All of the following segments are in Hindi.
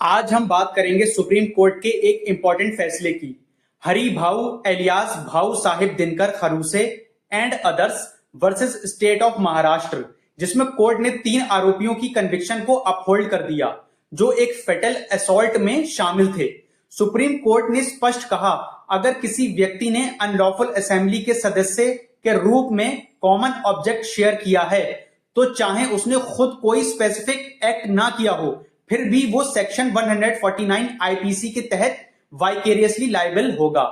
आज हम बात करेंगे सुप्रीम कोर्ट के एक इंपॉर्टेंट फैसले की। Hari Bhau alias Bhau Sahib Dinkar Kharuse and others versus state of Maharashtra, जिसमें कोर्ट ने 3 आरोपियों की कन्विक्शन को अपहोल्ड कर दिया जो एक फेटल असॉल्ट में शामिल थे। सुप्रीम कोर्ट ने स्पष्ट कहा, अगर किसी व्यक्ति ने अनलॉफुल असेंबली के सदस्य के रूप में कॉमन ऑब्जेक्ट शेयर किया है तो चाहे उसने खुद कोई स्पेसिफिक एक्ट ना किया हो, फिर भी वो सेक्शन 149 आईपीसी के तहत वाइकेरियसली लायबल होगा।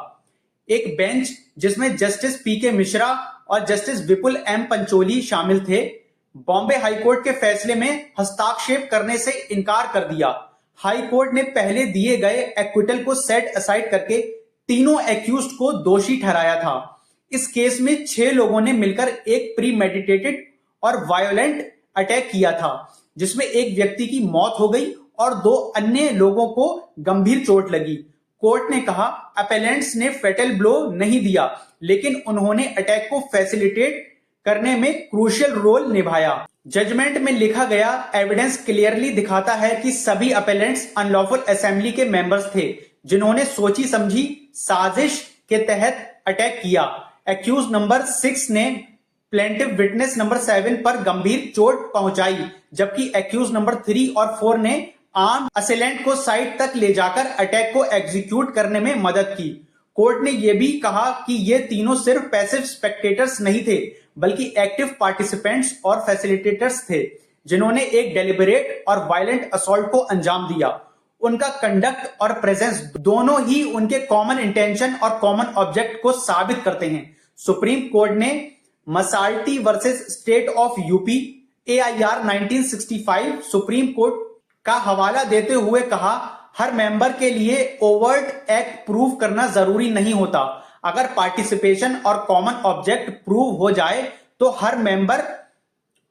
एक बेंच जिसमें जस्टिस पीके मिश्रा और जस्टिस विपुल एम पंचोली शामिल थे, बॉम्बे हाईकोर्ट के फैसले में हस्तक्षेप करने से इनकार कर दिया। हाई कोर्ट ने पहले दिए गए एक्विटल को सेट असाइड करके तीनों एक्यूज्ड को दोषी ठहराया था। इस केस में 6 लोगों ने मिलकर एक प्रीमेडिटेटेड और वायोलेंट अटैक किया था, जिसमें एक व्यक्ति की मौत हो गई और 2 अन्य लोगों को गंभीर चोट लगी। कोर्ट ने कहा, अपेलेंट्स ने फेटल ब्लो नहीं दिया, लेकिन उन्होंने अटैक को फैसिलिटेट करने में क्रूशियल रोल निभाया। जजमेंट में लिखा गया एविडेंस क्लियरली दिखाता है कि सभी अपेलेंट्स अनलॉफुल असेंबली के मेंबर्स थे, जिन्होंने सोची समझी साजिश के तहत अटैक किया। एक्यूज नंबर 6 ने प्लेंटिव विटनेस नंबर 7 पर गंभीर चोट पहुंचाई, जबकि एक्यूज नंबर 3 और 4 ने आर्म असेलेंट को साइड तक ले जाकर अटैक को एग्जीक्यूट करने में मदद की। कोर्ट ने यह भी कहा कि ये तीनों सिर्फ पैसिव स्पेक्टेटर्स नहीं थे, बल्कि एक्टिव पार्टिसिपेंट्स और फैसिलिटेटर्स थे, जिन्होंने एक डेलिबरेट और वायलेंट असॉल्ट को अंजाम दिया। उनका कंडक्ट और प्रेजेंस दोनों ही उनके कॉमन इंटेंशन और कॉमन ऑब्जेक्ट को साबित करते हैं। सुप्रीम कोर्ट ने Masalti versus state of UP AIR 1965 supreme court का हवाला देते हुए कहा, हर मेंबर के लिए ओवर्ट एक्ट प्रूव करना जरूरी नहीं होता। अगर पार्टिसिपेशन और कॉमन ऑब्जेक्ट प्रूव हो जाए तो हर मेंबर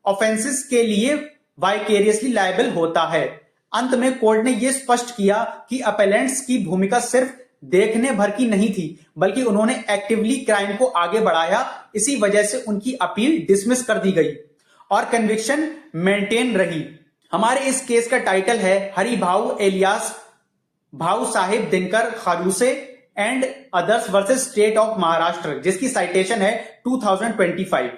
ऑफेंसेस के लिए वाइकेरियसली लायबल होता है। अंत में कोर्ट ने यह स्पष्ट किया कि अपेलेंट्स की भूमिका सिर्फ देखने भर की नहीं थी, बल्कि उन्होंने एक्टिवली क्राइम को आगे बढ़ाया। इसी वजह से उनकी अपील डिसमिस कर दी गई और कन्विक्शन मेंटेन रही। हमारे इस केस का टाइटल है Hari Bhau alias Bhau Sahib Dinkar Kharuse and others versus state of Maharashtra, जिसकी साइटेशन है 2025।